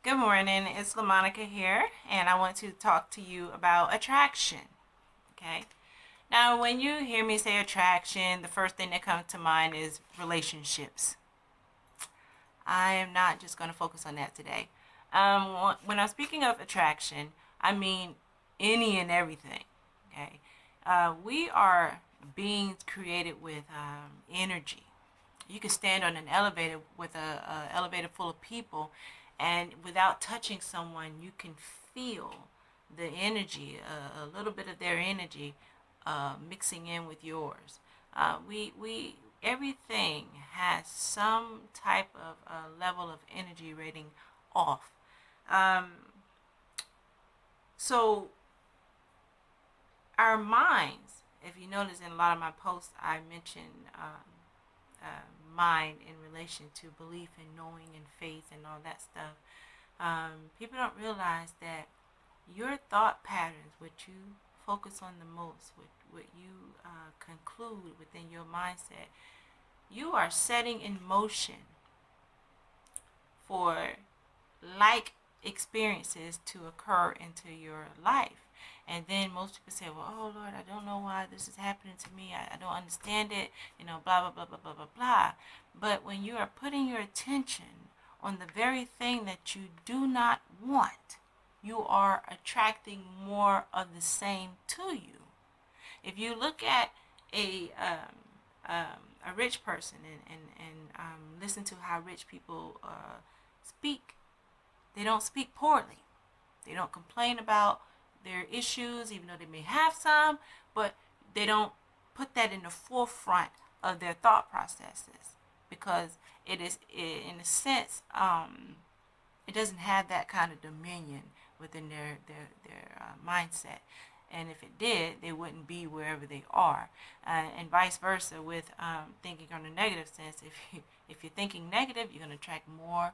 Good morning, it's LaMonica here, and I want to talk to you about attraction. Okay, now when you hear me say attraction, the first thing that comes to mind is relationships. I am not just going to focus on that today. When I'm speaking of attraction, I mean any and everything. Okay, we are beings created with energy. You can stand on an elevator with a elevator full of people, and without touching someone, you can feel the energy, a little bit of their energy, mixing in with yours. We everything has some type of level of energy rating off. Um, so our minds, if you notice in a lot of my posts, I mention mind in relation to belief and knowing and faith and all that stuff. People don't realize that your thought patterns, what you focus on the most, what you conclude within your mindset, you are setting in motion for like experiences to occur into your life. And then most people say, well, oh Lord, I don't know why this is happening to me. I don't understand it, blah, blah, blah, blah, blah, blah, blah. But when you are putting your attention on the very thing that you do not want, you are attracting more of the same to you. If you look at a rich person and listen to how rich people speak, they don't speak poorly. They don't complain about their issues, even though they may have some, but they don't put that in the forefront of their thought processes because it is, in a sense, it doesn't have that kind of dominion within their mindset. And if it did, they wouldn't be wherever they are. And vice versa with thinking on the negative sense. If you're thinking negative, you're going to attract more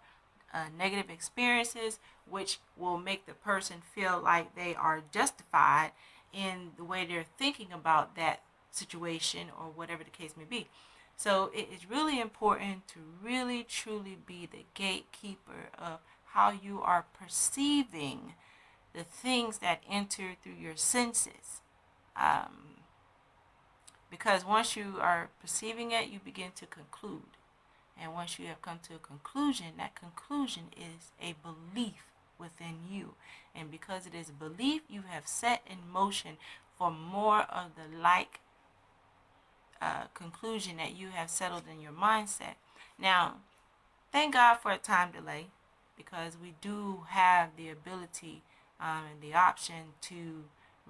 negative experiences, which will make the person feel like they are justified in the way they're thinking about that situation or whatever the case may be. So it is really important to really truly be the gatekeeper of how you are perceiving the things that enter through your senses. Um, because once you are perceiving it, you begin to conclude. And once you have come to a conclusion, that conclusion is a belief within you. And because it is a belief, you have set in motion for more of the like conclusion that you have settled in your mindset. Now, thank God for a time delay because we do have the ability and the option to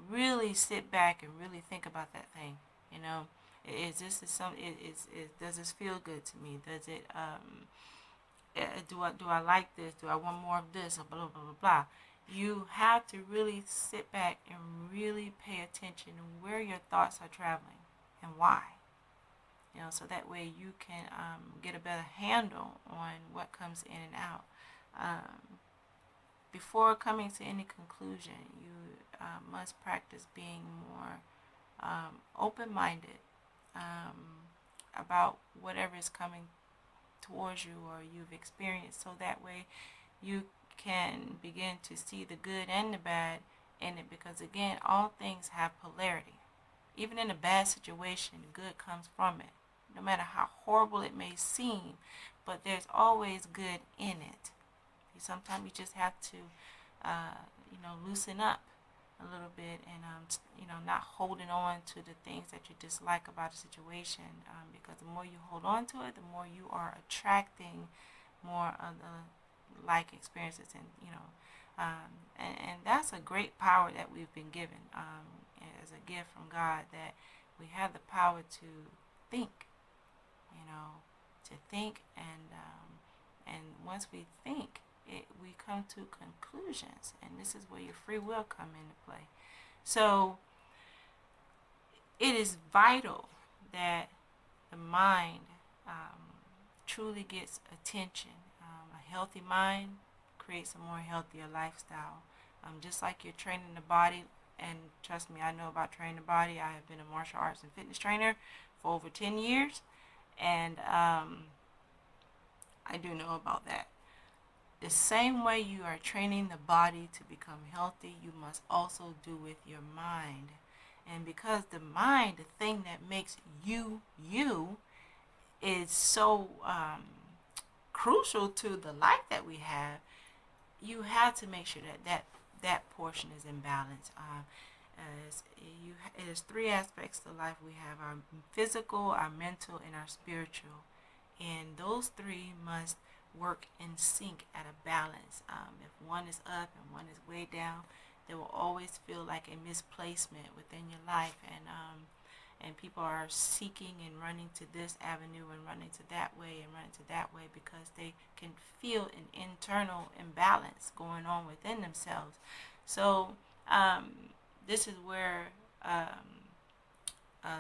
really sit back and really think about that thing. You know, is this is some? Does this feel good to me? Does it? Do I like this? Do I want more of this? Or blah blah blah blah. You have to really sit back and really pay attention to where your thoughts are traveling and why. So that way you can get a better handle on what comes in and out. Before coming to any conclusion, you must practice being more open-minded about whatever is coming towards you or you've experienced, so that way you can begin to see the good and the bad in it, because again, all things have polarity. Even in a bad situation, good comes from it, no matter how horrible it may seem, but there's always good in it. Sometimes you just have to loosen up a little bit and not holding on to the things that you dislike about a situation, because the more you hold on to it, the more you are attracting more of the like experiences. And that's a great power that we've been given as a gift from God, that we have the power to think, to think, and once we think, we come to conclusions, and this is where your free will come into play. So it is vital that the mind truly gets attention. A healthy mind creates a more healthier lifestyle. Just like you're training the body, and trust me, I know about training the body. I have been a martial arts and fitness trainer for over 10 years, and I do know about that. The same way you are training the body to become healthy, you must also do with your mind. And because the mind, the thing that makes you you, is so crucial to the life that we have, you have to make sure that portion is in balance. There's three aspects to life. We have our physical, our mental, and our spiritual, and those three must work in sync at a balance. If one is up and one is way down, there will always feel like a misplacement within your life, and people are seeking and running to this avenue and running to that way and running to that way because they can feel an internal imbalance going on within themselves. So this is where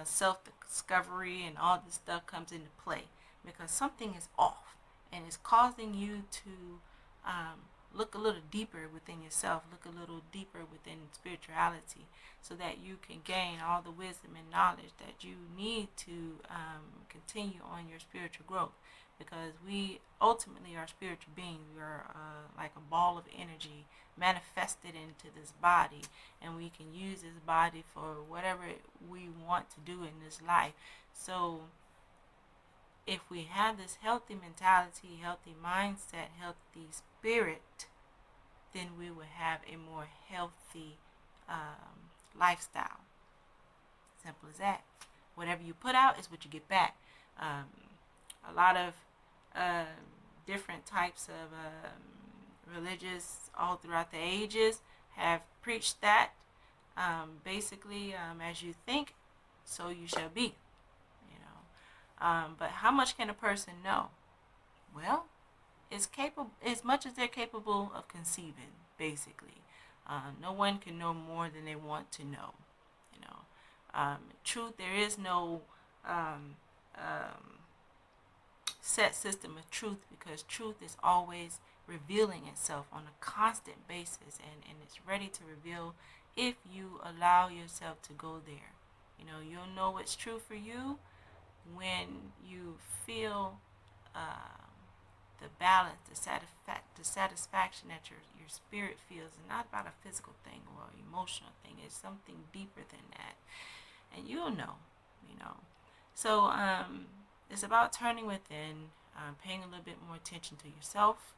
self-discovery and all this stuff comes into play, because something is off and it's causing you to look a little deeper within yourself, look a little deeper within spirituality, so that you can gain all the wisdom and knowledge that you need to continue on your spiritual growth. Because we ultimately are spiritual beings. We are like a ball of energy manifested into this body, and we can use this body for whatever we want to do in this life. So if we have this healthy mentality, healthy mindset, healthy spirit, then we will have a more healthy lifestyle. Simple as that. Whatever you put out is what you get back. A lot of different types of religious all throughout the ages have preached that. Basically, as you think, so you shall be. But how much can a person know? Well, it's capable as much as they're capable of conceiving. Basically, no one can know more than they want to know. Truth. There is no set system of truth, because truth is always revealing itself on a constant basis, and it's ready to reveal if you allow yourself to go there. You'll know what's true for you when you feel the balance, the satisfaction that your spirit feels, and not about a physical thing or emotional thing. It's something deeper than that, and you'll know. So it's about turning within, paying a little bit more attention to yourself,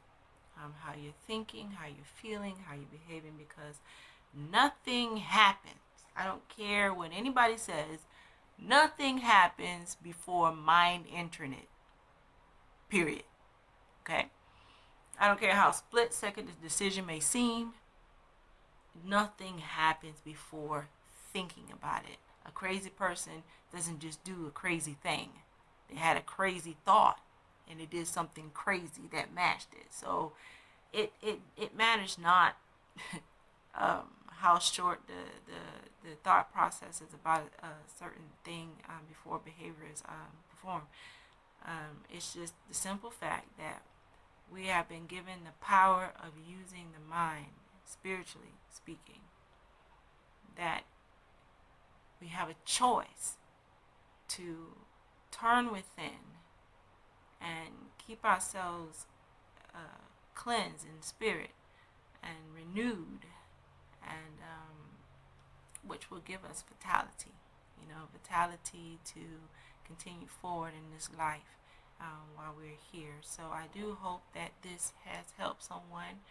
how you're thinking, how you're feeling, how you're behaving, because nothing happens. I don't care what anybody says. Nothing happens before mind entering it. Period. Okay? I don't care how split second the decision may seem. Nothing happens before thinking about it. A crazy person doesn't just do a crazy thing. They had a crazy thought and they did something crazy that matched it. So it matters not how short the thought process is about a certain thing before behavior is performed. It's just the simple fact that we have been given the power of using the mind, spiritually speaking, that we have a choice to turn within and keep ourselves cleansed in spirit and renewed, and which will give us vitality, vitality to continue forward in this life while we're here. So I do hope that this has helped someone,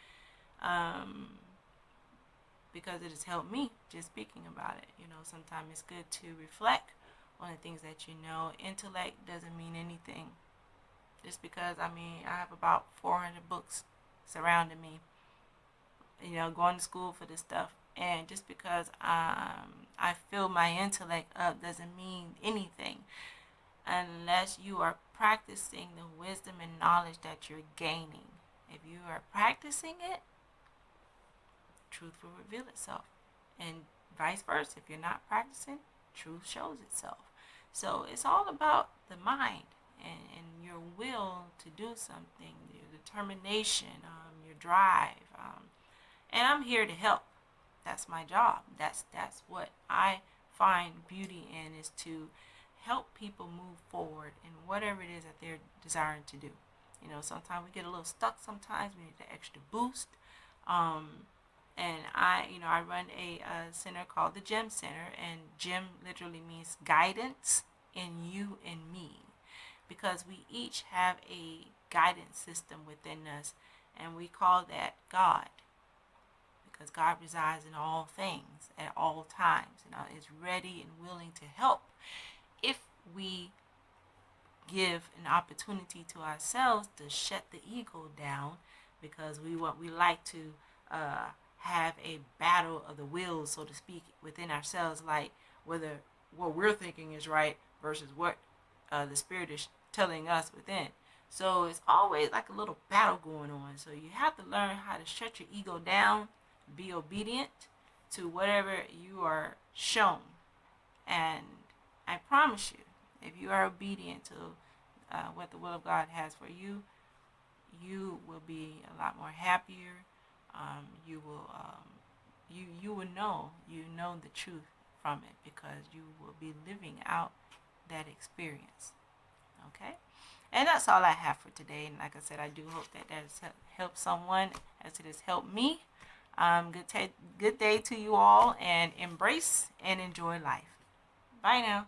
because it has helped me just speaking about it. Sometimes it's good to reflect on the things that you know. Intellect doesn't mean anything. Just because, I have about 400 books surrounding me, going to school for this stuff. And just because I fill my intellect up doesn't mean anything unless you are practicing the wisdom and knowledge that you're gaining. If you are practicing it, truth will reveal itself. And vice versa. If you're not practicing, truth shows itself. So it's all about the mind and your will to do something, your determination, your drive. And I'm here to help. That's my job. That's what I find beauty in, is to help people move forward in whatever it is that they're desiring to do. You know, sometimes we get a little stuck. Sometimes we need the extra boost. Um, and I run a center called the Gem Center, and Gem literally means guidance in you and me, because we each have a guidance system within us, and we call that God, because God resides in all things at all times and is ready and willing to help if we give an opportunity to ourselves to shut the ego down, because we like to have a battle of the wills, so to speak, within ourselves, like whether what we're thinking is right versus what the spirit is telling us within. So it's always like a little battle going on. So you have to learn how to shut your ego down, be obedient to whatever you are shown. And I promise you, if you are obedient to what the will of God has for you, you will be a lot more happier. You will know the truth from it, because you will be living out that experience. Okay, and that's all I have for today. And like I said, I do hope that has helped someone as it has helped me. Good day to you all, and embrace and enjoy life. Bye now.